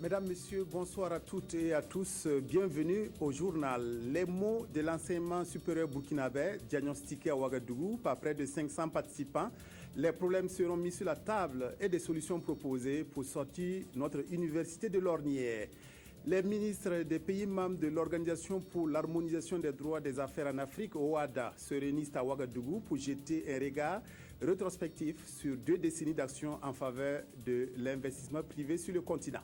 Mesdames, Messieurs, bonsoir à toutes et à tous. Bienvenue au journal. Les mots de l'enseignement supérieur burkinabé, diagnostiqués à Ouagadougou par près de 500 participants. Les problèmes seront mis sur la table et des solutions proposées pour sortir notre université de l'ornière. Les ministres des pays membres de l'Organisation pour l'harmonisation des droits des affaires en Afrique, OHADA, se réunissent à Ouagadougou pour jeter un regard rétrospectif sur 2 décennies d'action en faveur de l'investissement privé sur le continent.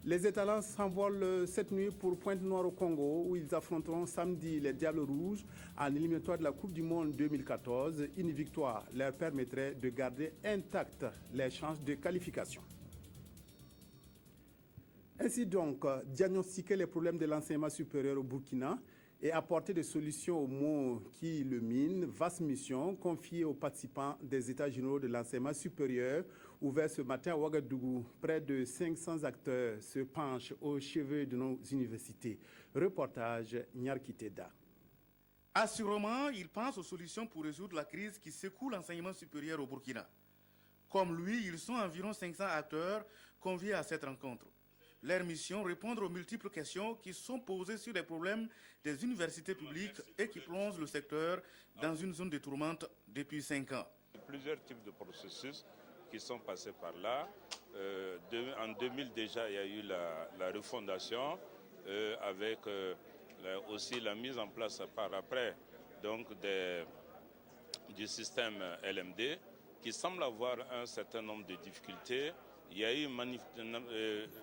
Les étalons s'envolent cette nuit pour Pointe-Noire au Congo, où ils affronteront samedi les Diables Rouges en éliminatoire de la Coupe du Monde 2014. Une victoire leur permettrait de garder intactes les chances de qualification. Ainsi donc, diagnostiquer les problèmes de l'enseignement supérieur au Burkina et apporter des solutions aux maux qui le minent, vaste mission confiée aux participants des États généraux de l'enseignement supérieur, ouvert ce matin à Ouagadougou. Près de 500 acteurs se penchent au chevet de nos universités. Reportage Nyarkiteda. Assurément, il pense aux solutions pour résoudre la crise qui secoue l'enseignement supérieur au Burkina. Comme lui, ils sont environ 500 acteurs conviés à cette rencontre. Leur mission, répondre aux multiples questions qui sont posées sur les problèmes des universités publiques et qui plongent le secteur dans une zone de tourmente depuis 5 ans. Plusieurs types de processus qui sont passés par là. En 2000 déjà, il y a eu la refondation avec aussi la mise en place par après donc du système LMD qui semble avoir un certain nombre de difficultés. Il y a eu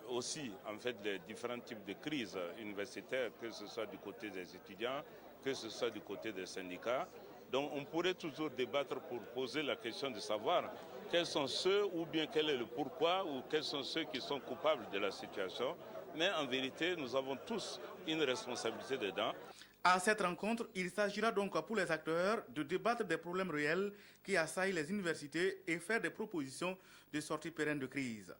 aussi en fait les différents types de crises universitaires, que ce soit du côté des étudiants, que ce soit du côté des syndicats. Donc on pourrait toujours débattre pour poser la question de savoir quels sont ceux ou bien quel est le pourquoi ou quels sont ceux qui sont coupables de la situation. Mais en vérité, nous avons tous une responsabilité dedans. À cette rencontre, il s'agira donc pour les acteurs de débattre des problèmes réels qui assaillent les universités et faire des propositions de sortie pérenne de crise.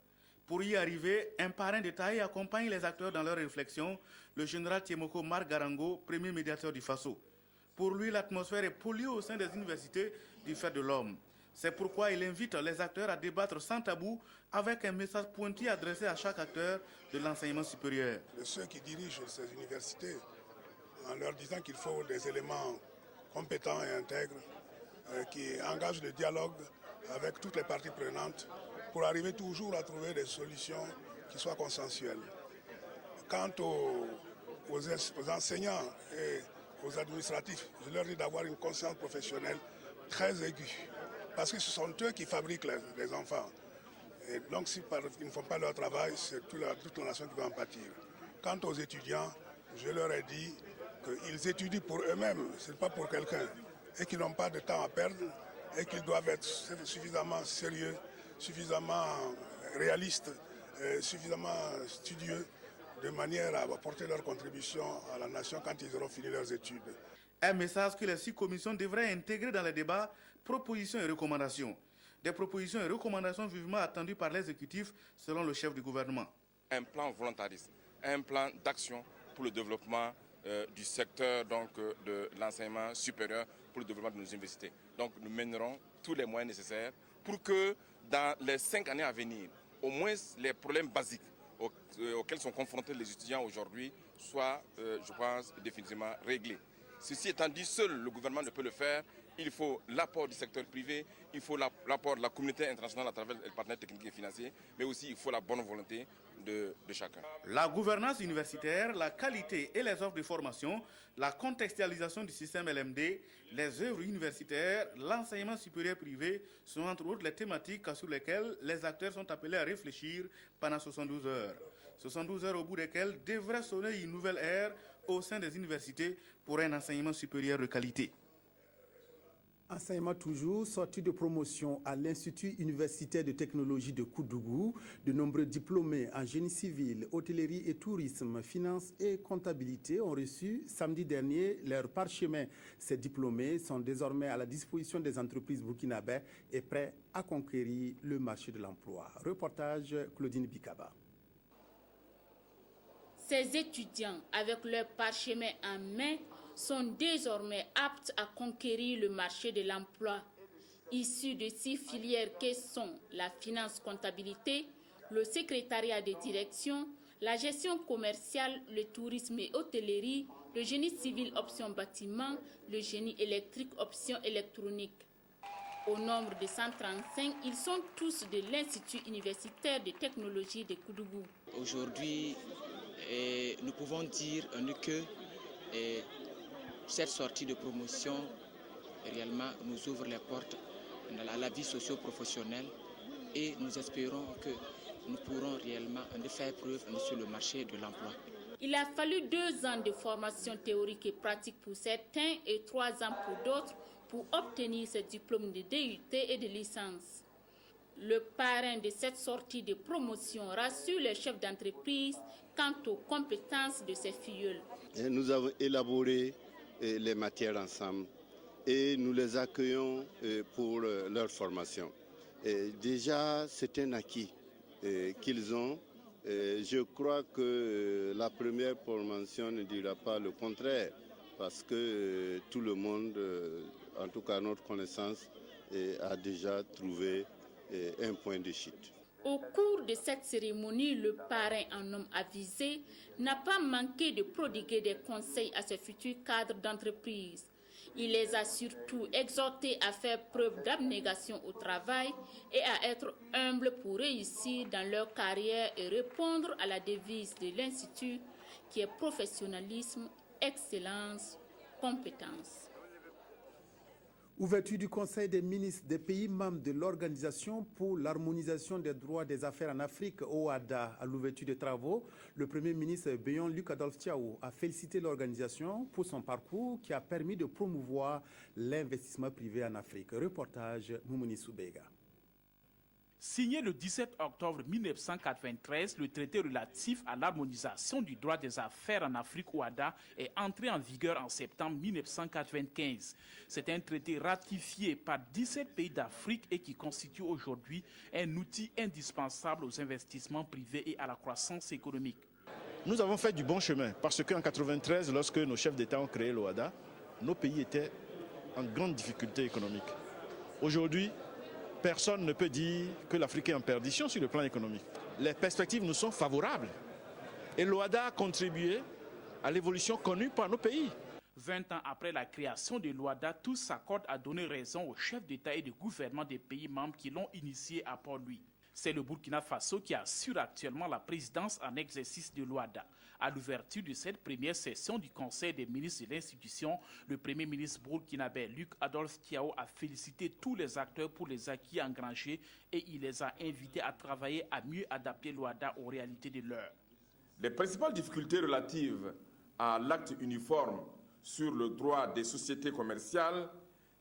Pour y arriver, un parrain de taille accompagne les acteurs dans leurs réflexions, le général Tiemoko Marc Garango, premier médiateur du FASO. Pour lui, l'atmosphère est polluée au sein des universités du fait de l'homme. C'est pourquoi il invite les acteurs à débattre sans tabou avec un message pointu adressé à chaque acteur de l'enseignement supérieur. Ceux qui dirigent ces universités, en leur disant qu'il faut des éléments compétents et intègres qui engagent le dialogue avec toutes les parties prenantes pour arriver toujours à trouver des solutions qui soient consensuelles. Quant aux enseignants et aux administratifs, je leur dis d'avoir une conscience professionnelle très aiguë, parce que ce sont eux qui fabriquent les enfants. Et donc s'ils ne font pas leur travail, c'est toute la nation qui va en pâtir. Quant aux étudiants, je leur ai dit qu'ils étudient pour eux-mêmes, ce n'est pas pour quelqu'un, et qu'ils n'ont pas de temps à perdre, et qu'ils doivent être suffisamment sérieux, suffisamment réalistes, suffisamment studieux, de manière à apporter leur contribution à la nation quand ils auront fini leurs études. Un message que les 6 commissions devraient intégrer dans les débats, propositions et recommandations. Des propositions et recommandations vivement attendues par l'exécutif selon le chef du gouvernement. Un plan volontariste, un plan d'action pour le développement du secteur de l'enseignement supérieur pour le développement de nos universités. Donc nous mènerons tous les moyens nécessaires pour que dans les 5 années à venir, au moins les problèmes basiques auxquels sont confrontés les étudiants aujourd'hui soient, je pense, définitivement réglés. Ceci étant dit, seul le gouvernement ne peut le faire. Il faut l'apport du secteur privé, il faut l'apport de la communauté internationale à travers les partenaires techniques et financiers, mais aussi il faut la bonne volonté de chacun. La gouvernance universitaire, la qualité et les offres de formation, la contextualisation du système LMD, les œuvres universitaires, l'enseignement supérieur privé sont entre autres les thématiques sur lesquelles les acteurs sont appelés à réfléchir pendant 72 heures. 72 heures au bout desquelles devrait sonner une nouvelle ère au sein des universités pour un enseignement supérieur de qualité. Enseignement toujours, sortie de promotion à l'Institut universitaire de technologie de Koudougou. De nombreux diplômés en génie civil, hôtellerie et tourisme, finance et comptabilité ont reçu samedi dernier leur parchemin. Ces diplômés sont désormais à la disposition des entreprises burkinabais et prêts à conquérir le marché de l'emploi. Reportage Claudine Bikaba. Ces étudiants, avec leur parchemin en main, sont désormais aptes à conquérir le marché de l'emploi. Issus de 6 filières que sont la finance-comptabilité, le secrétariat de direction, la gestion commerciale, le tourisme et hôtellerie, le génie civil option bâtiment, le génie électrique option électronique. Au nombre de 135, ils sont tous de l'Institut universitaire de technologie de Koudougou. Aujourd'hui, nous pouvons dire que cette sortie de promotion réellement nous ouvre les portes à la vie socio-professionnelle et nous espérons que nous pourrons réellement faire preuve sur le marché de l'emploi. Il a fallu 2 ans de formation théorique et pratique pour certains et 3 ans pour d'autres pour obtenir ce diplôme de DUT et de licence. Le parrain de cette sortie de promotion rassure les chefs d'entreprise quant aux compétences de ses filleuls. Nous avons élaboré les matières ensemble et nous les accueillons pour leur formation. Déjà, c'est un acquis qu'ils ont. Je crois que la première formation ne dira pas le contraire parce que tout le monde, en tout cas notre connaissance, a déjà trouvé un point de chute. Au cours de cette cérémonie, le parrain, un homme avisé, n'a pas manqué de prodiguer des conseils à ses futurs cadres d'entreprise. Il les a surtout exhortés à faire preuve d'abnégation au travail et à être humbles pour réussir dans leur carrière et répondre à la devise de l'Institut qui est professionnalisme, excellence, compétence. Ouverture du Conseil des ministres des pays membres de l'Organisation pour l'harmonisation des droits des affaires en Afrique, OHADA. À l'ouverture des travaux, le Premier ministre Béon Luc Adolphe Thiaw a félicité l'organisation pour son parcours qui a permis de promouvoir l'investissement privé en Afrique. Reportage Moumouni Soubega. Signé le 17 octobre 1993, le traité relatif à l'harmonisation du droit des affaires en Afrique OHADA est entré en vigueur en septembre 1995. C'est un traité ratifié par 17 pays d'Afrique et qui constitue aujourd'hui un outil indispensable aux investissements privés et à la croissance économique. Nous avons fait du bon chemin parce qu'en 1993, lorsque nos chefs d'État ont créé l'OHADA, nos pays étaient en grande difficulté économique. Aujourd'hui, personne ne peut dire que l'Afrique est en perdition sur le plan économique. Les perspectives nous sont favorables. Et l'OHADA a contribué à l'évolution connue par nos pays. 20 ans après la création de l'OHADA, tous s'accordent à donner raison aux chefs d'État et de gouvernement des pays membres qui l'ont initié à part lui. C'est le Burkina Faso qui assure actuellement la présidence en exercice de l'OHADA. À l'ouverture de cette première session du Conseil des ministres de l'institution, le Premier ministre burkinabé Luc Adolphe Thiaw a félicité tous les acteurs pour les acquis engrangés et il les a invités à travailler à mieux adapter l'OHADA aux réalités de l'heure. Les principales difficultés relatives à l'acte uniforme sur le droit des sociétés commerciales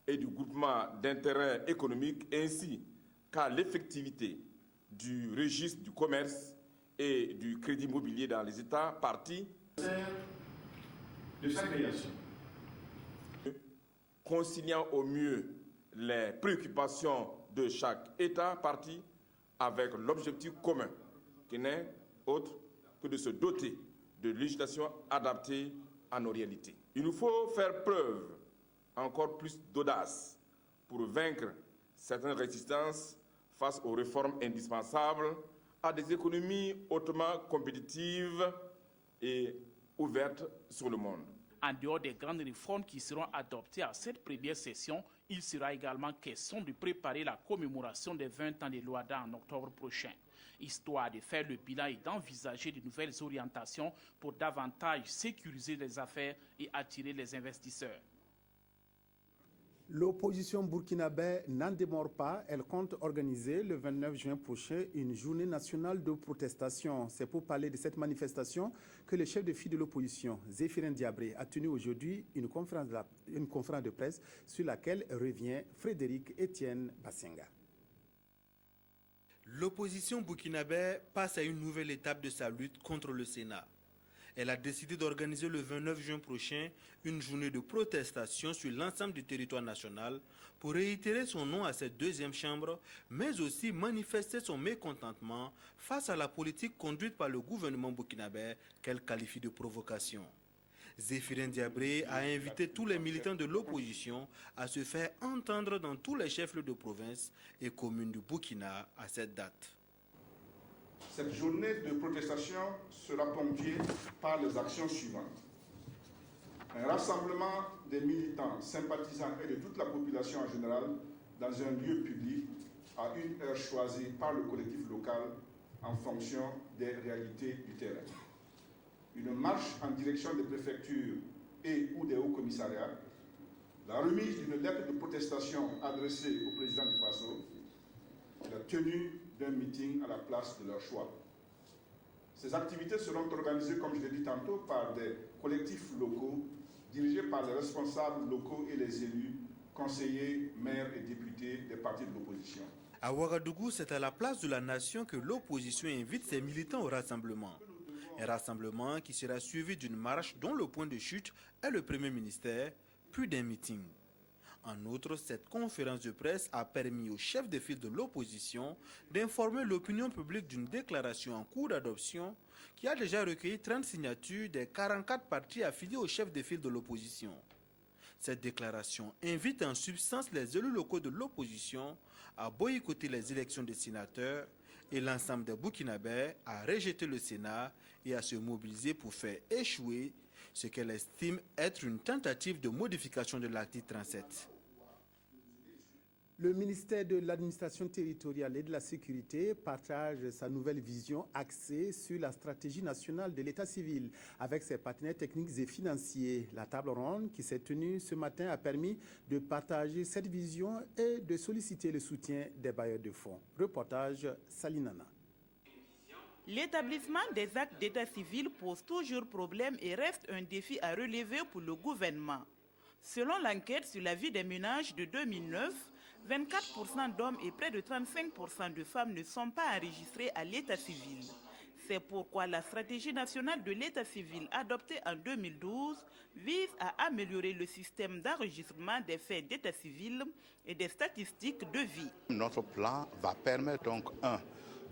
et du groupement d'intérêts économiques ainsi qu'à l'effectivité du registre du commerce et du crédit immobilier dans les États partis de chaque nation, conciliant au mieux les préoccupations de chaque État parti avec l'objectif commun qui n'est autre que de se doter de législation adaptée à nos réalités. Il nous faut faire preuve encore plus d'audace pour vaincre certaines résistances face aux réformes indispensables à des économies hautement compétitives et ouvertes sur le monde. En dehors des grandes réformes qui seront adoptées à cette première session, il sera également question de préparer la commémoration des 20 ans de l'OHADA en octobre prochain, histoire de faire le bilan et d'envisager de nouvelles orientations pour davantage sécuriser les affaires et attirer les investisseurs. L'opposition burkinabé n'en démord pas. Elle compte organiser le 29 juin prochain une journée nationale de protestation. C'est pour parler de cette manifestation que le chef de file de l'opposition, Zéphirin Diabré, a tenu aujourd'hui une conférence de presse sur laquelle revient Frédéric Étienne Bassenga. L'opposition burkinabé passe à une nouvelle étape de sa lutte contre le Sénat. Elle a décidé d'organiser le 29 juin prochain une journée de protestation sur l'ensemble du territoire national pour réitérer son nom à cette deuxième chambre, mais aussi manifester son mécontentement face à la politique conduite par le gouvernement burkinabé qu'elle qualifie de provocation. Zéphirin Diabré a invité tous les militants de l'opposition à se faire entendre dans tous les chefs-lieux de province et communes du Burkina à cette date. Cette journée de protestation sera ponctuée par les actions suivantes. Un rassemblement des militants, sympathisants et de toute la population en général dans un lieu public à une heure choisie par le collectif local en fonction des réalités du terrain. Une marche en direction des préfectures et ou des hauts commissariats, la remise d'une lettre de protestation adressée au président du Faso, la tenue d'un meeting à la place de leur choix. Ces activités seront organisées, comme je l'ai dit tantôt, par des collectifs locaux, dirigés par les responsables locaux et les élus, conseillers, maires et députés des partis de l'opposition. À Ouagadougou, c'est à la place de la nation que l'opposition invite ses militants au rassemblement. Un rassemblement qui sera suivi d'une marche dont le point de chute est le Premier ministère, puis d'un meeting. En outre, cette conférence de presse a permis au chef de file de l'opposition d'informer l'opinion publique d'une déclaration en cours d'adoption qui a déjà recueilli 30 signatures des 44 partis affiliés au chef de file de l'opposition. Cette déclaration invite en substance les élus locaux de l'opposition à boycotter les élections des sénateurs et l'ensemble des Burkinabés à rejeter le Sénat et à se mobiliser pour faire échouer ce qu'elle estime être une tentative de modification de l'article 37. Le ministère de l'Administration territoriale et de la Sécurité partage sa nouvelle vision axée sur la stratégie nationale de l'État civil avec ses partenaires techniques et financiers. La table ronde qui s'est tenue ce matin a permis de partager cette vision et de solliciter le soutien des bailleurs de fonds. Reportage Salinana. L'établissement des actes d'état civil pose toujours problème et reste un défi à relever pour le gouvernement. Selon l'enquête sur la vie des ménages de 2009, 24% d'hommes et près de 35% de femmes ne sont pas enregistrés à l'état civil. C'est pourquoi la stratégie nationale de l'état civil adoptée en 2012 vise à améliorer le système d'enregistrement des faits d'état civil et des statistiques de vie. Notre plan va permettre donc,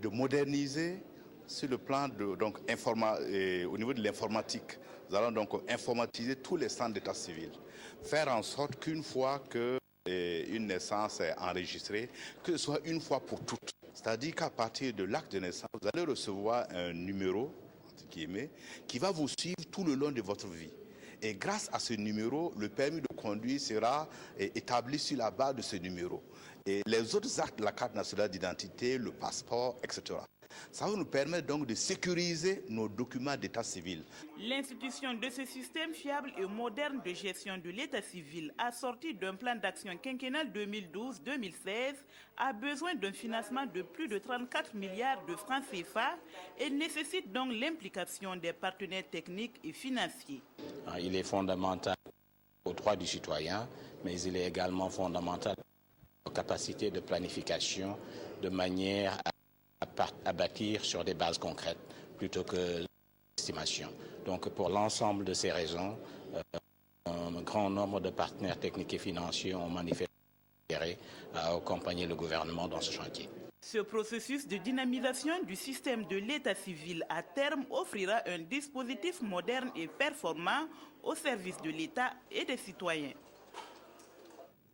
de moderniser sur le plan au niveau de l'informatique. Nous allons donc informatiser tous les centres d'état civil. Faire en sorte qu'une fois qu'une naissance est enregistrée, que ce soit une fois pour toutes. C'est-à-dire qu'à partir de l'acte de naissance, vous allez recevoir un numéro qui va vous suivre tout le long de votre vie. Et grâce à ce numéro, le permis de conduire sera établi sur la base de ce numéro. Et les autres actes de la carte nationale d'identité, le passeport, etc. Ça va nous permettre donc de sécuriser nos documents d'état civil. L'institution de ce système fiable et moderne de gestion de l'état civil, assorti d'un plan d'action quinquennal 2012-2016, a besoin d'un financement de plus de 34 milliards de francs CFA et nécessite donc l'implication des partenaires techniques et financiers. Il est fondamental aux droits du citoyen, mais il est également fondamental aux capacités de planification de manière à bâtir sur des bases concrètes plutôt que l'estimation. Donc pour l'ensemble de ces raisons, un grand nombre de partenaires techniques et financiers ont manifesté à accompagner le gouvernement dans ce chantier. Ce processus de dynamisation du système de l'état civil à terme offrira un dispositif moderne et performant au service de l'État et des citoyens.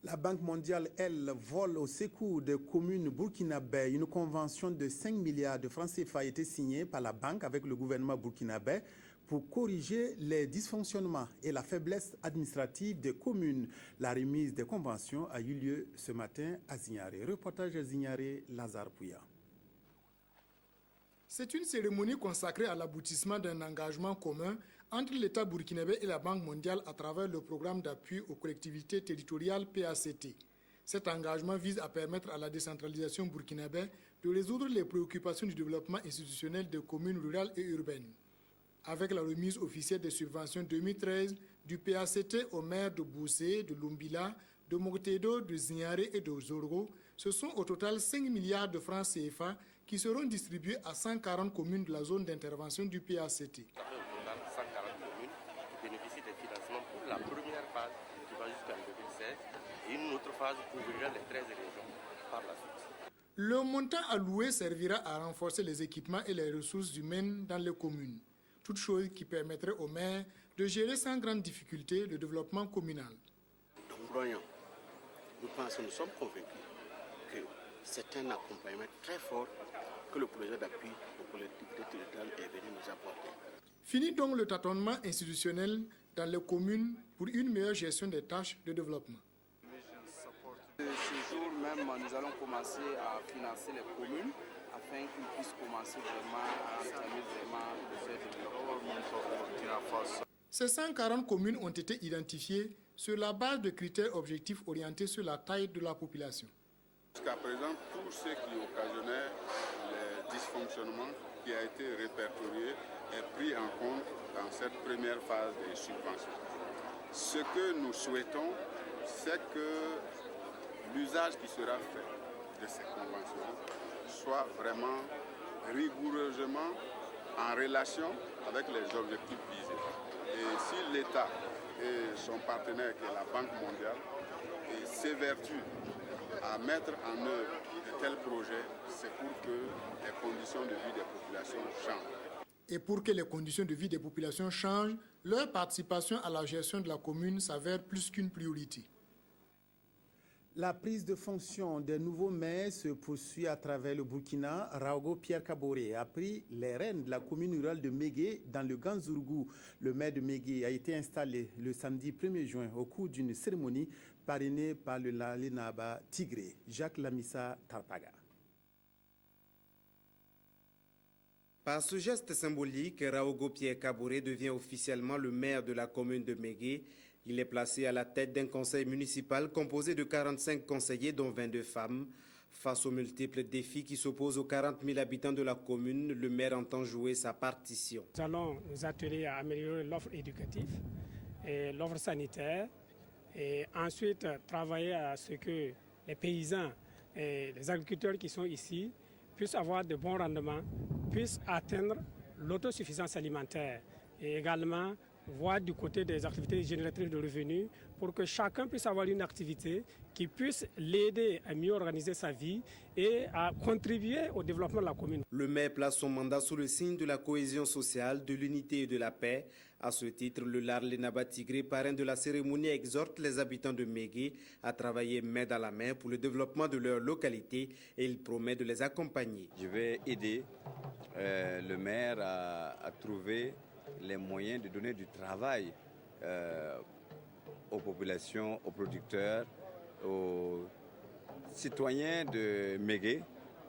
La Banque mondiale, elle, vole au secours des communes burkinabè. Une convention de 5 milliards de francs CFA a été signée par la banque avec le gouvernement burkinabè pour corriger les dysfonctionnements et la faiblesse administrative des communes. La remise des conventions a eu lieu ce matin à Zignaré. Reportage à Zignaré, Lazare Pouya. C'est une cérémonie consacrée à l'aboutissement d'un engagement commun entre l'État burkinabé et la Banque mondiale à travers le programme d'appui aux collectivités territoriales PACT. Cet engagement vise à permettre à la décentralisation burkinabé de résoudre les préoccupations du développement institutionnel des communes rurales et urbaines. Avec la remise officielle des subventions 2013 du PACT aux maires de Boussé, de Lumbila, de Moktedo, de Zignaré et de Zorgo, ce sont au total 5 milliards de francs CFA qui seront distribués à 140 communes de la zone d'intervention du PACT. Ça fait au total 140 communes qui bénéficient des financements pour la première phase qui va jusqu'en 2016 et une autre phase couvrira les 13 régions par la suite. Le montant alloué servira à renforcer les équipements et les ressources humaines dans les communes, toute chose qui permettrait aux maires de gérer sans grande difficulté le développement communal. Nous sommes convaincus que c'est un accompagnement très fort que le projet d'appui aux collectivités territoriales est venu nous apporter. Fini donc le tâtonnement institutionnel dans les communes pour une meilleure gestion des tâches de développement. Ce jour même, nous allons commencer à financer les communes afin qu'ils puissent commencer vraiment à entamer ce développement. Ces 140 communes ont été identifiées sur la base de critères objectifs orientés sur la taille de la population. Jusqu'à présent, tout ce qui occasionnait les dysfonctionnements qui a été répertorié est pris en compte dans cette première phase des subventions. Ce que nous souhaitons, c'est que l'usage qui sera fait de ces conventions soit vraiment rigoureusement en relation avec les objectifs visés. Et si l'État et son partenaire, qui est la Banque mondiale, s'évertuent à mettre en œuvre de tels projets, c'est pour que les conditions de vie des populations changent. Et pour que les conditions de vie des populations changent, leur participation à la gestion de la commune s'avère plus qu'une priorité. La prise de fonction des nouveaux maires se poursuit à travers le Burkina. Raogo Pierre Kaboré a pris les rênes de la commune rurale de Mégué dans le Ganzourgou. Le maire de Mégué a été installé le samedi 1er juin au cours d'une cérémonie parrainée par le Lalinaba Tigré, Jacques Lamissa Tarpaga. Par ce geste symbolique, Raogo Pierre Kaboré devient officiellement le maire de la commune de Mégué. Il est placé à la tête d'un conseil municipal composé de 45 conseillers, dont 22 femmes. Face aux multiples défis qui s'opposent aux 40 000 habitants de la commune, le maire entend jouer sa partition. Nous allons nous atteler à améliorer l'offre éducative et l'offre sanitaire et ensuite travailler à ce que les paysans et les agriculteurs qui sont ici puissent avoir de bons rendements, puissent atteindre l'autosuffisance alimentaire et également voir du côté des activités génératrices de revenus pour que chacun puisse avoir une activité qui puisse l'aider à mieux organiser sa vie et à contribuer au développement de la commune. Le maire place son mandat sous le signe de la cohésion sociale, de l'unité et de la paix. À ce titre, le Lalinaba Tigré, parrain de la cérémonie, exhorte les habitants de Mégué à travailler main dans la main pour le développement de leur localité et il promet de les accompagner. Je vais aider le maire à trouver les moyens de donner du travail aux populations, aux producteurs, aux citoyens de Mégué,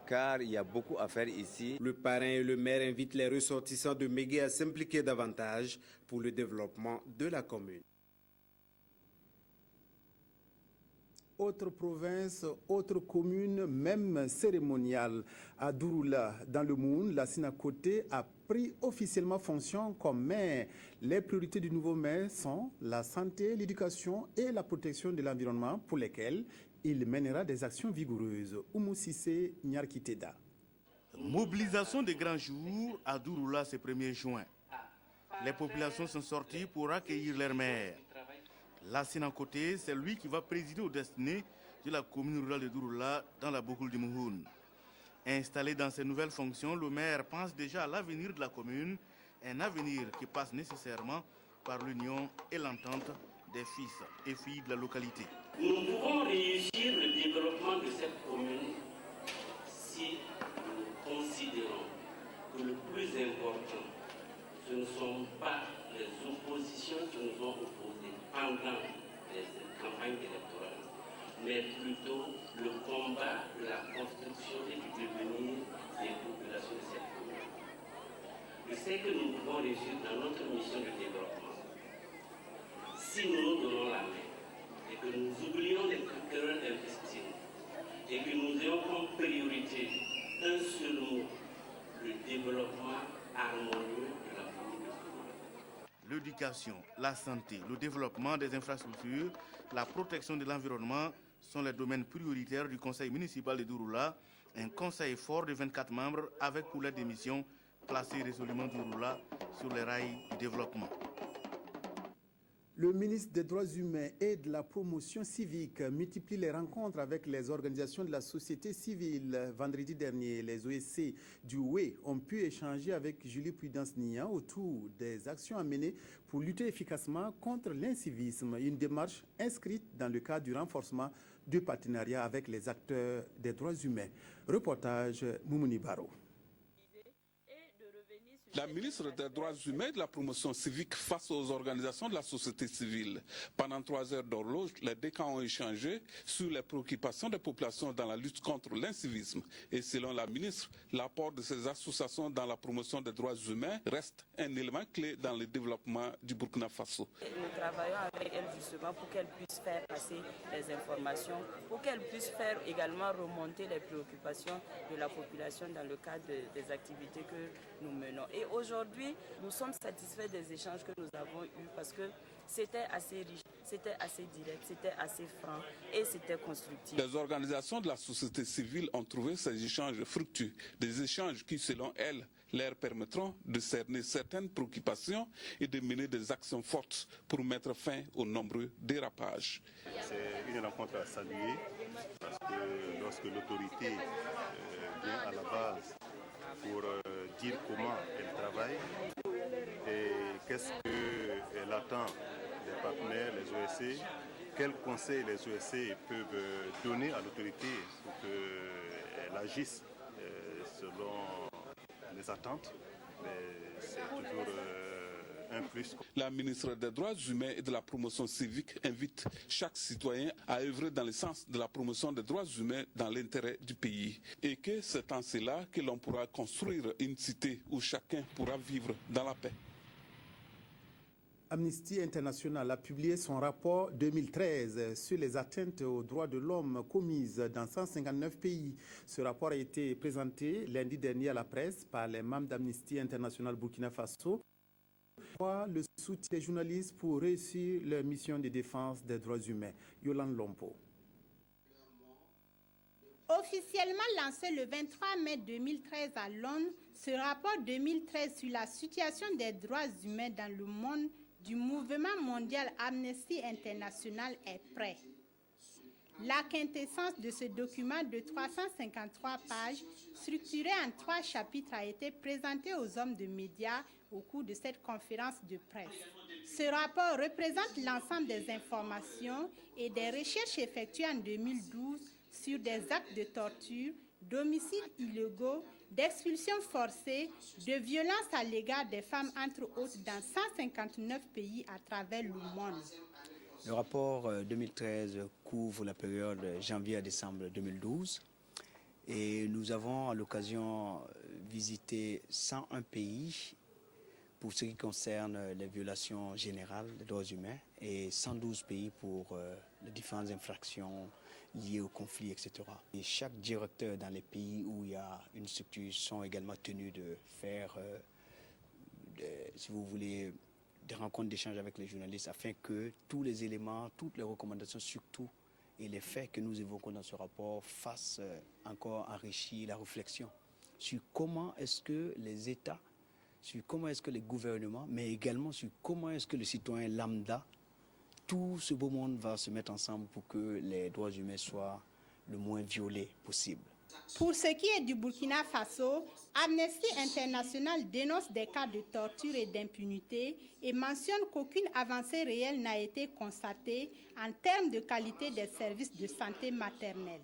car il y a beaucoup à faire ici. Le parrain et le maire invitent les ressortissants de Mégué à s'impliquer davantage pour le développement de la commune. Autre province, autre commune, même cérémoniale. À Douroula, dans le Moun, la Sinakoté a pris officiellement fonction comme maire. Les priorités du nouveau maire sont la santé, l'éducation et la protection de l'environnement pour lesquelles il mènera des actions vigoureuses. Oumou Sissé Nyarkiteda. Mobilisation des grands jours à Douroula ce 1er juin. Les populations sont sorties pour accueillir leur maire. La Sinakoté, c'est lui qui va présider aux destinées de la commune rurale de Douroula dans la Bougoul du Mouhoun. Installé dans ses nouvelles fonctions, le maire pense déjà à l'avenir de la commune, un avenir qui passe nécessairement par l'union et l'entente des fils et filles de la localité. Nous pouvons réussir le développement de cette commune si nous considérons que le plus important, ce ne sont pas les oppositions qui nous ont opposés pendant les campagnes électorales, mais plutôt le combat de la construction et du devenir des populations de cette commune. De succès que nous pouvons réussir dans notre mission de développement, si nous nous donnons la main et que nous oublions les critères d'investissement et que nous ayons comme priorité un seul mot, le développement harmonieux de la famille. L'éducation, la santé, le développement des infrastructures, la protection de l'environnement sont les domaines prioritaires du conseil municipal de Douroula, un conseil fort de 24 membres avec pour l'aide des missions placer résolument Douroula sur les rails du développement. Le ministre des Droits humains et de la promotion civique multiplie les rencontres avec les organisations de la société civile. Vendredi dernier, les OSC du WE ont pu échanger avec Julie Prudence-Nian autour des actions à mener pour lutter efficacement contre l'incivisme, une démarche inscrite dans le cadre du renforcement du partenariat avec les acteurs des droits humains. Reportage Moumouni Baro. La ministre des Droits humains et de la promotion civique face aux organisations de la société civile. Pendant 3 heures d'horloge, les deux camps ont échangé sur les préoccupations des populations dans la lutte contre l'incivisme. Et selon la ministre, l'apport de ces associations dans la promotion des droits humains reste un élément clé dans le développement du Burkina Faso. Nous travaillons avec elles justement pour qu'elles puissent faire passer les informations, pour qu'elles puissent faire également remonter les préoccupations de la population dans le cadre des activités que nous menons. Et aujourd'hui, nous sommes satisfaits des échanges que nous avons eus parce que c'était assez riche, c'était assez direct, c'était assez franc et c'était constructif. Les organisations de la société civile ont trouvé ces échanges fructueux, des échanges qui, selon elles, leur permettront de cerner certaines préoccupations et de mener des actions fortes pour mettre fin aux nombreux dérapages. C'est une rencontre à saluer parce que lorsque l'autorité vient à la base pour dire comment elle travaille et qu'est-ce qu'elle attend des partenaires, les OSC, quels conseils les OSC peuvent donner à l'autorité pour qu'elle agisse selon les attentes, mais c'est toujours un plus. La ministre des Droits humains et de la promotion civique invite chaque citoyen à œuvrer dans le sens de la promotion des droits humains dans l'intérêt du pays. Et que c'est en cela que l'on pourra construire une cité où chacun pourra vivre dans la paix. Amnesty International a publié son rapport 2013 sur les atteintes aux droits de l'homme commises dans 159 pays. Ce rapport a été présenté lundi dernier à la presse par les membres d'Amnesty International Burkina Faso. Le soutien des journalistes pour réussir leur mission de défense des droits humains. Yolande Lompo. Officiellement lancé le 23 mai 2013 à Londres, ce rapport 2013 sur la situation des droits humains dans le monde du mouvement mondial Amnesty International est prêt. La quintessence de ce document de 353 pages, structuré en 3 chapitres, a été présentée aux hommes de médias au cours de cette conférence de presse. Ce rapport représente l'ensemble des informations et des recherches effectuées en 2012 sur des actes de torture, d'homicides illégaux, d'expulsions forcées, de violences à l'égard des femmes, entre autres, dans 159 pays à travers le monde. Le rapport 2013 couvre la période janvier à décembre 2012 et nous avons à l'occasion visité 101 pays pour ce qui concerne les violations générales des droits humains et 112 pays pour les différentes infractions liées au conflit, etc. Et chaque directeur dans les pays où il y a une structure sont également tenus de faire, si vous voulez, des rencontres d'échange avec les journalistes afin que tous les éléments, toutes les recommandations surtout et les faits que nous évoquons dans ce rapport fassent encore enrichir la réflexion sur comment est-ce que les États, sur comment est-ce que les gouvernements, mais également sur comment est-ce que le citoyen lambda, tout ce beau monde va se mettre ensemble pour que les droits humains soient le moins violés possible. Pour ce qui est du Burkina Faso, Amnesty International dénonce des cas de torture et d'impunité et mentionne qu'aucune avancée réelle n'a été constatée en termes de qualité des services de santé maternelle.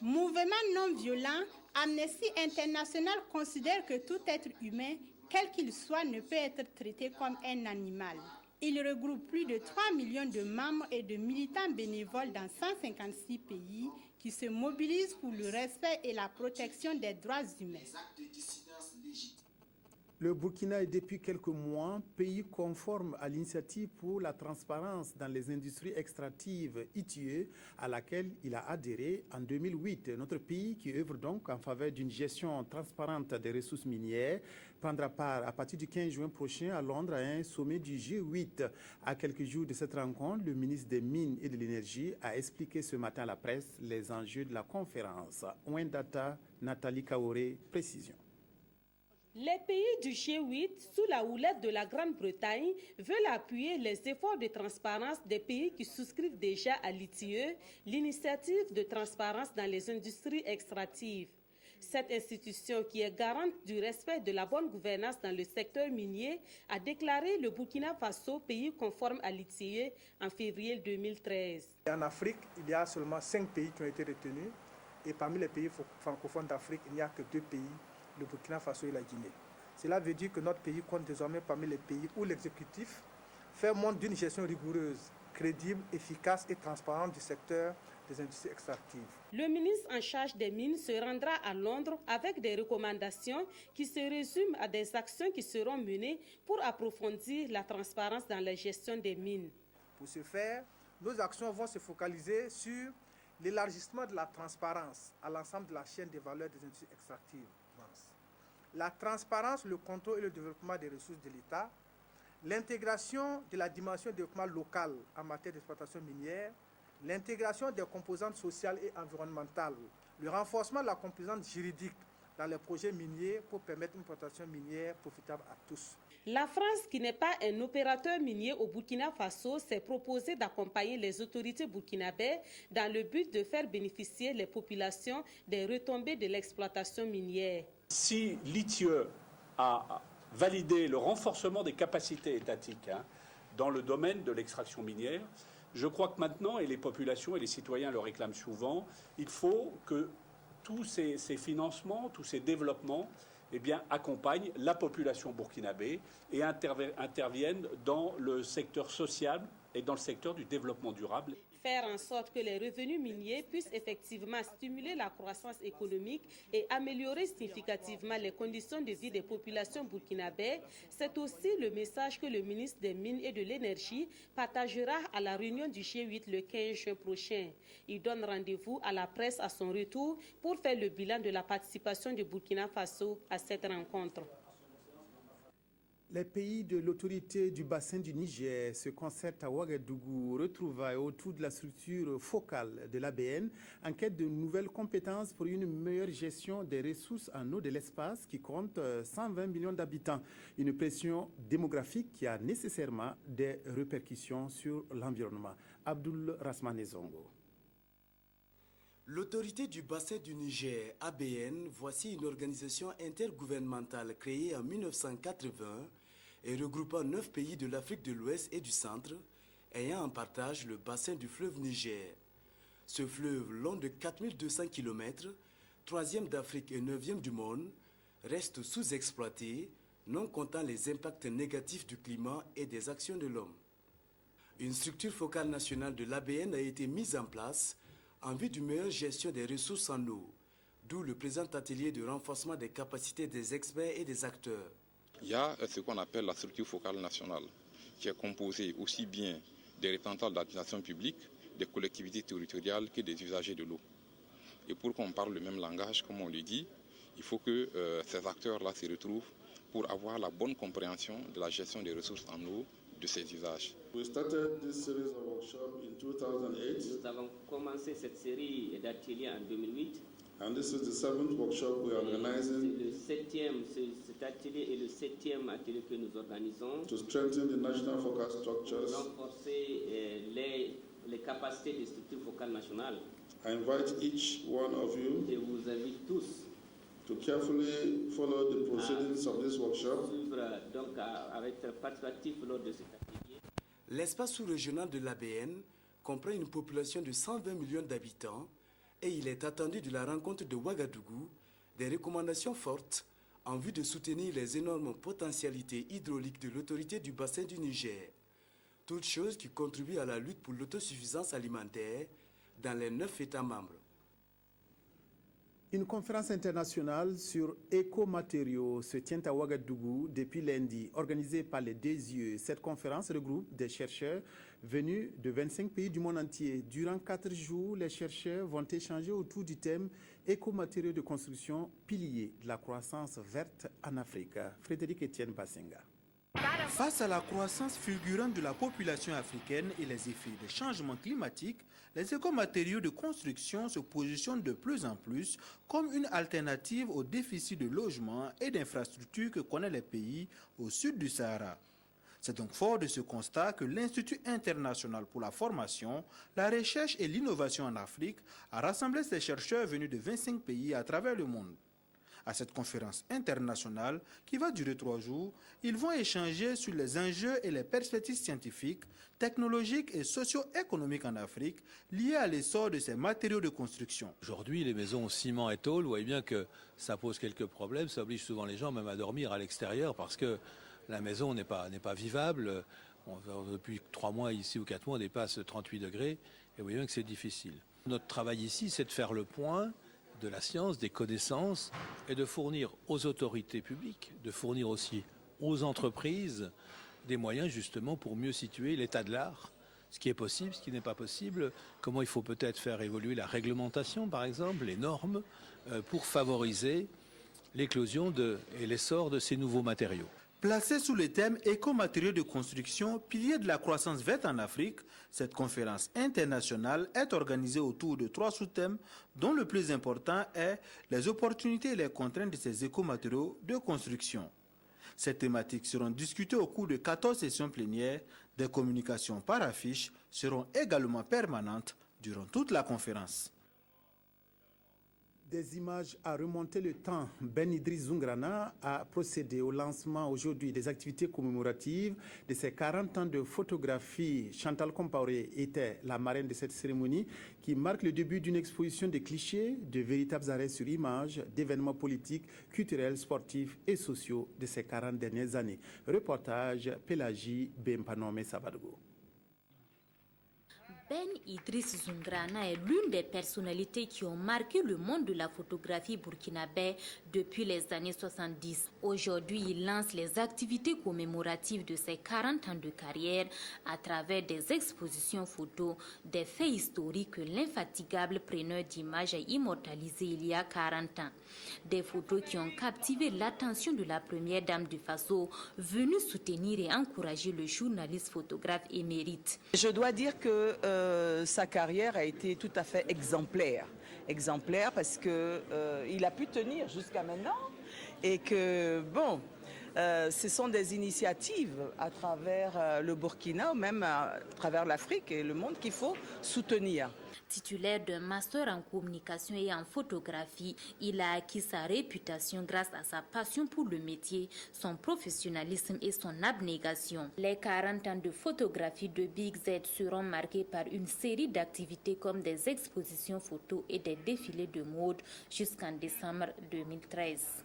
Mouvement non violent, Amnesty International considère que tout être humain, quel qu'il soit, ne peut être traité comme un animal. Il regroupe plus de 3 millions de membres et de militants bénévoles dans 156 pays qui se mobilisent pour le respect et la protection des droits humains. Le Burkina est depuis quelques mois pays conforme à l'initiative pour la transparence dans les industries extractives ITIE à laquelle il a adhéré en 2008. Notre pays, qui œuvre donc en faveur d'une gestion transparente des ressources minières, prendra part à partir du 15 juin prochain à Londres à un sommet du G8. À quelques jours de cette rencontre, le ministre des Mines et de l'Énergie a expliqué ce matin à la presse les enjeux de la conférence. Ouendata, Nathalie Kaoré, précision. Les pays du G8, sous la houlette de la Grande-Bretagne, veulent appuyer les efforts de transparence des pays qui souscrivent déjà à l'ITIE, l'initiative de transparence dans les industries extractives. Cette institution, qui est garante du respect de la bonne gouvernance dans le secteur minier, a déclaré le Burkina Faso pays conforme à l'ITIE en février 2013. En Afrique, il y a seulement 5 pays qui ont été retenus, et parmi les pays francophones d'Afrique, il n'y a que 2 pays, le Burkina Faso et la Guinée. Cela veut dire que notre pays compte désormais parmi les pays où l'exécutif fait montre d'une gestion rigoureuse, crédible, efficace et transparente du secteur des industries extractives. Le ministre en charge des mines se rendra à Londres avec des recommandations qui se résument à des actions qui seront menées pour approfondir la transparence dans la gestion des mines. Pour ce faire, nos actions vont se focaliser sur l'élargissement de la transparence à l'ensemble de la chaîne de valeur des industries extractives. La transparence, le contrôle et le développement des ressources de l'État, l'intégration de la dimension de développement local en matière d'exploitation minière, l'intégration des composantes sociales et environnementales, le renforcement de la composante juridique dans les projets miniers pour permettre une exploitation minière profitable à tous. La France, qui n'est pas un opérateur minier au Burkina Faso, s'est proposé d'accompagner les autorités burkinabées dans le but de faire bénéficier les populations des retombées de l'exploitation minière. Si l'ITIE a validé le renforcement des capacités étatiques dans le domaine de l'extraction minière, je crois que maintenant, et les populations et les citoyens le réclament souvent, il faut que tous ces financements, tous ces développements accompagnent la population burkinabé et interviennent dans le secteur social et dans le secteur du développement durable. Faire en sorte que les revenus miniers puissent effectivement stimuler la croissance économique et améliorer significativement les conditions de vie des populations burkinabées, c'est aussi le message que le ministre des Mines et de l'Énergie partagera à la réunion du G8 le 15 juin prochain. Il donne rendez-vous à la presse à son retour pour faire le bilan de la participation du Burkina Faso à cette rencontre. Les pays de l'autorité du bassin du Niger se concertent à Ouagadougou, retrouvailles autour de la structure focale de l'ABN en quête de nouvelles compétences pour une meilleure gestion des ressources en eau de l'espace qui compte 120 millions d'habitants. Une pression démographique qui a nécessairement des répercussions sur l'environnement. Abdoul Rasmane Zongo. L'autorité du bassin du Niger, ABN, voici une organisation intergouvernementale créée en 1980 et regroupant 9 pays de l'Afrique de l'Ouest et du Centre, ayant en partage le bassin du fleuve Niger. Ce fleuve, long de 4200 km, 3e d'Afrique et 9e du monde, reste sous-exploité, non comptant les impacts négatifs du climat et des actions de l'homme. Une structure focale nationale de l'ABN a été mise en place en vue d'une meilleure gestion des ressources en eau, d'où le présent atelier de renforcement des capacités des experts et des acteurs. Il y a ce qu'on appelle la structure focale nationale, qui est composée aussi bien des représentants de l'administration publique, des collectivités territoriales que des usagers de l'eau. Et pour qu'on parle le même langage, comme on le dit, il faut que ces acteurs-là se retrouvent pour avoir la bonne compréhension de la gestion des ressources en eau de ces usages. We started this series of workshops in 2008. Nous avons commencé cette série d'ateliers en 2008. And this is the 7th workshop we are organizing. Cet atelier est le 7e atelier que nous organisons. To strengthen the national focal structures. Pour renforcer les capacités des structures focales nationales. I invite each one of you. Je vous invite tous. To carefully follow the proceedings of this workshop. Donc à être participatif lors de cet atelier. L'espace sous-régional de l'ABN comprend une population de 120 millions d'habitants et il est attendu de la rencontre de Ouagadougou des recommandations fortes en vue de soutenir les énormes potentialités hydrauliques de l'autorité du bassin du Niger. Toutes choses qui contribuent à la lutte pour l'autosuffisance alimentaire dans les 9 États membres. Une conférence internationale sur écomatériaux se tient à Ouagadougou depuis lundi, organisée par les 2 yeux. Cette conférence regroupe des chercheurs venus de 25 pays du monde entier. Durant 4 jours, les chercheurs vont échanger autour du thème écomatériaux de construction, piliers de la croissance verte en Afrique. Frédéric Etienne Bassenga. Face à la croissance fulgurante de la population africaine et les effets des changements climatiques, les écomatériaux de construction se positionnent de plus en plus comme une alternative au déficit de logement et d'infrastructures que connaissent les pays au sud du Sahara. C'est donc fort de ce constat que l'Institut international pour la formation, la recherche et l'innovation en Afrique a rassemblé ses chercheurs venus de 25 pays à travers le monde. À cette conférence internationale qui va durer 3 jours, ils vont échanger sur les enjeux et les perspectives scientifiques, technologiques et socio-économiques en Afrique liés à l'essor de ces matériaux de construction. Aujourd'hui, les maisons en ciment et tôle, vous voyez bien que ça pose quelques problèmes, ça oblige souvent les gens même à dormir à l'extérieur parce que la maison n'est pas vivable. Depuis 3 mois ici ou 4 mois, on dépasse 38 degrés et vous voyez bien que c'est difficile. Notre travail ici, c'est de faire le point de la science, des connaissances et de fournir aux autorités publiques, de fournir aussi aux entreprises des moyens justement pour mieux situer l'état de l'art, ce qui est possible, ce qui n'est pas possible, comment il faut peut-être faire évoluer la réglementation par exemple, les normes, pour favoriser l'éclosion et l'essor de ces nouveaux matériaux. Placée sous le thème écomatériaux de construction, piliers de la croissance verte en Afrique, cette conférence internationale est organisée autour de 3 sous-thèmes dont le plus important est les opportunités et les contraintes de ces écomatériaux de construction. Ces thématiques seront discutées au cours de 14 sessions plénières. Des communications par affiche seront également permanentes durant toute la conférence. Des images à remonter le temps. Ben Idriss Zoungrana a procédé au lancement aujourd'hui des activités commémoratives de ses 40 ans de photographie. Chantal Compaoré était la marraine de cette cérémonie qui marque le début d'une exposition de clichés, de véritables arrêts sur image, d'événements politiques, culturels, sportifs et sociaux de ces 40 dernières années. Reportage Pélagie Bempanomé Sabadogo. Ben Idriss Zoungrana est l'une des personnalités qui ont marqué le monde de la photographie burkinabé depuis les années 70. Aujourd'hui, il lance les activités commémoratives de ses 40 ans de carrière à travers des expositions photos, des faits historiques que l'infatigable preneur d'images a immortalisés il y a 40 ans. Des photos qui ont captivé l'attention de la première dame du Faso, venue soutenir et encourager le journaliste photographe émérite. Je dois dire que sa carrière a été tout à fait exemplaire. Exemplaire parce qu'il a pu tenir jusqu'à maintenant et que, bon, ce sont des initiatives à travers le Burkina ou même à travers l'Afrique et le monde qu'il faut soutenir. Titulaire d'un master en communication et en photographie, il a acquis sa réputation grâce à sa passion pour le métier, son professionnalisme et son abnégation. Les 40 ans de photographie de Big Z seront marqués par une série d'activités comme des expositions photos et des défilés de mode jusqu'en décembre 2013.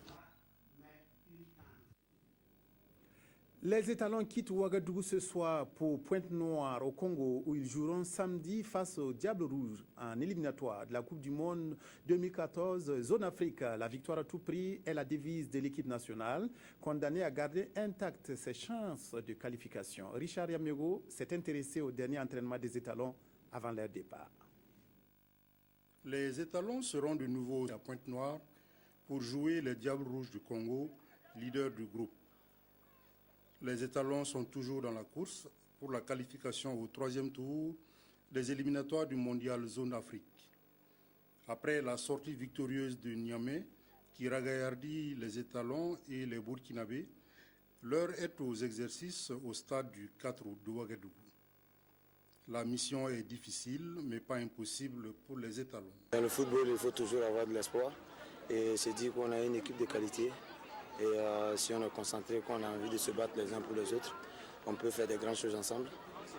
Les étalons quittent Ouagadougou ce soir pour Pointe-Noire au Congo où ils joueront samedi face au Diable Rouge en éliminatoire de la Coupe du Monde 2014 Zone Afrique. La victoire à tout prix est la devise de l'équipe nationale, condamnée à garder intactes ses chances de qualification. Richard Yamego s'est intéressé au dernier entraînement des étalons avant leur départ. Les étalons seront de nouveau à Pointe-Noire pour jouer les Diables Rouges du Congo, leader du groupe. Les étalons sont toujours dans la course pour la qualification au 3e tour des éliminatoires du mondial Zone Afrique. Après la sortie victorieuse de Niamey, qui ragaillardit les étalons et les Burkinabés, l'heure est aux exercices au stade du 4 août de Ouagadougou. La mission est difficile, mais pas impossible pour les étalons. Dans le football, il faut toujours avoir de l'espoir et se dire qu'on a une équipe de qualité. Et si on est concentré, qu'on a envie de se battre les uns pour les autres, on peut faire des grandes choses ensemble.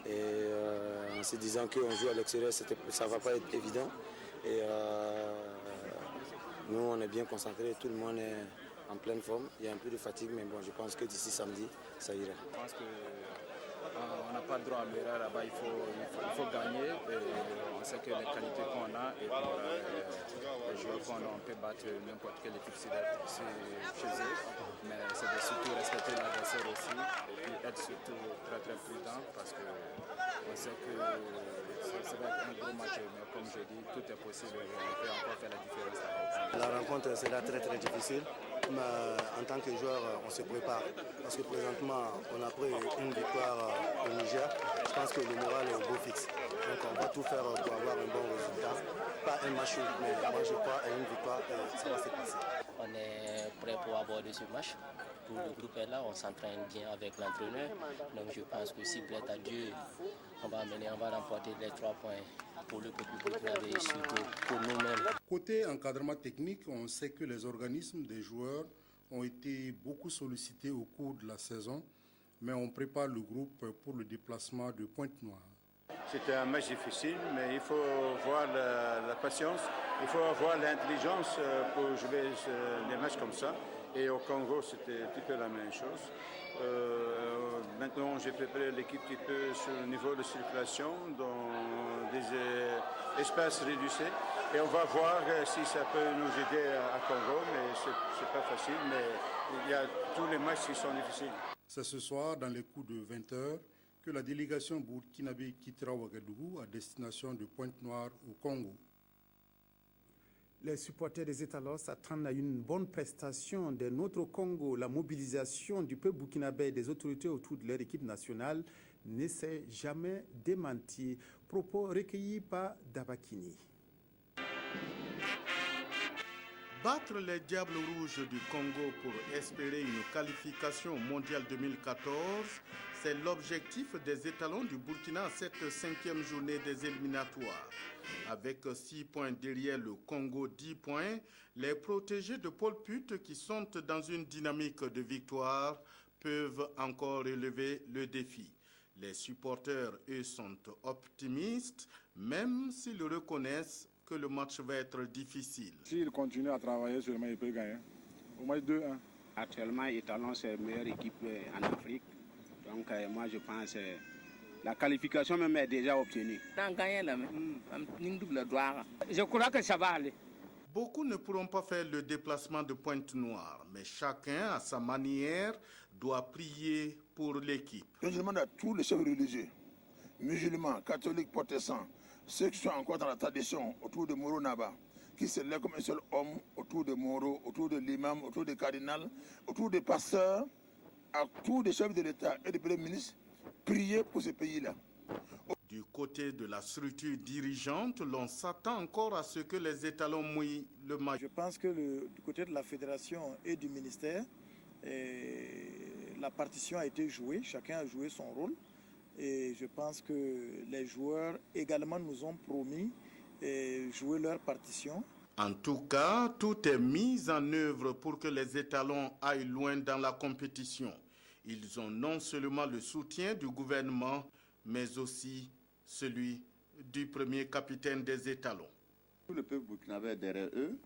Et en se disant qu'on joue à l'extérieur, ça ne va pas être évident. Et nous, on est bien concentrés, tout le monde est en pleine forme. Il y a un peu de fatigue, mais bon, je pense que d'ici samedi, ça ira. Je pense On n'a pas droit à l'erreur là-bas, il faut gagner. Et on sait que les qualités qu'on a et les joueurs qu'on a, on peut battre n'importe quelle équipe chez eux. Mais c'est surtout respecter l'adversaire aussi et puis être surtout très très prudent parce qu'on sait que ça va être un gros match. Mais comme je dis, tout est possible. On peut encore faire la différence. La rencontre sera très très difficile. Mais en tant que joueur, on se prépare. Parce que présentement, on a pris une victoire au Niger. Je pense que le moral est au beau fixe. Donc on va tout faire pour avoir un bon résultat. Pas un match, mais moi je crois à une victoire et ça va se passer. On est prêt pour aborder ce match. Tout le groupe est là, on s'entraîne bien avec l'entraîneur. Donc je pense que s'il plaît à Dieu, on va remporter les 3 points pour le peuple burkinabé et surtout pour nous-mêmes. Côté encadrement technique, on sait que les organismes des joueurs ont été beaucoup sollicités au cours de la saison, mais on prépare le groupe pour le déplacement de Pointe-Noire. C'était un match difficile, mais il faut voir la patience, il faut avoir l'intelligence pour jouer des matchs comme ça. Et au Congo, c'était un petit peu la même chose. Maintenant, j'ai préparé l'équipe un petit peu sur le niveau de circulation dans des espaces réduits. Et on va voir si ça peut nous aider à Congo, mais c'est pas facile. Mais il y a tous les matchs qui sont difficiles. C'est ce soir, dans les coups de 20h, que la délégation burkinabé quittera Ouagadougou à destination de Pointe-Noire au Congo. Les supporters des Étalos s'attendent à une bonne prestation de notre Congo. La mobilisation du peuple burkinabé et des autorités autour de leur équipe nationale ne s'est jamais démentie. Propos recueillis par Dabakini. Battre les Diables Rouges du Congo pour espérer une qualification au Mondial 2014, c'est l'objectif des étalons du Burkina à cette 5e journée des éliminatoires. Avec 6 points derrière le Congo, 10 points, les protégés de Paul Put qui sont dans une dynamique de victoire peuvent encore relever le défi. Les supporters, eux, sont optimistes, même s'ils reconnaissent que le match va être difficile. S'il continue à travailler, sûrement il peut gagner. Au moins 2-1. Actuellement, Étalon, c'est la meilleure équipe en Afrique. Donc moi, je pense que la qualification même est déjà obtenue. Je crois que ça va aller. Beaucoup ne pourront pas faire le déplacement de Pointe-Noire, mais chacun, à sa manière, doit prier pour l'équipe. Je demande à tous les chefs religieux, musulmans, catholiques, protestants, ceux qui sont encore dans la tradition autour de Moro Naba, qui se lèvent comme un seul homme autour de Moro, autour de l'imam, autour des cardinals, autour des pasteurs, à tous les chefs de l'État et des premiers ministres, prier pour ce pays-là. Du côté de la structure dirigeante, l'on s'attend encore à ce que les étalons mouillent le maillot. Je pense que du côté de la fédération et du ministère, la partition a été jouée, chacun a joué son rôle. Et je pense que les joueurs également nous ont promis jouer leur partition. En tout cas, tout est mis en œuvre pour que les étalons aillent loin dans la compétition. Ils ont non seulement le soutien du gouvernement, mais aussi celui du premier capitaine des étalons. Tout le peuple burkinabé est derrière eux,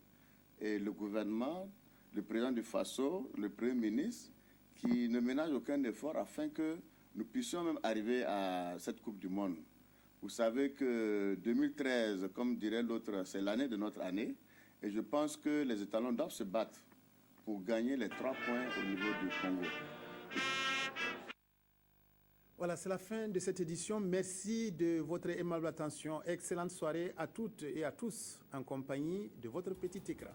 et le gouvernement, le président du Faso, le premier ministre, qui ne ménage aucun effort afin que nous puissions même arriver à cette Coupe du Monde. Vous savez que 2013, comme dirait l'autre, c'est l'année de notre année. Et je pense que les étalons doivent se battre pour gagner les 3 points au niveau du Congo. Voilà, c'est la fin de cette édition. Merci de votre aimable attention. Excellente soirée à toutes et à tous en compagnie de votre petit écran.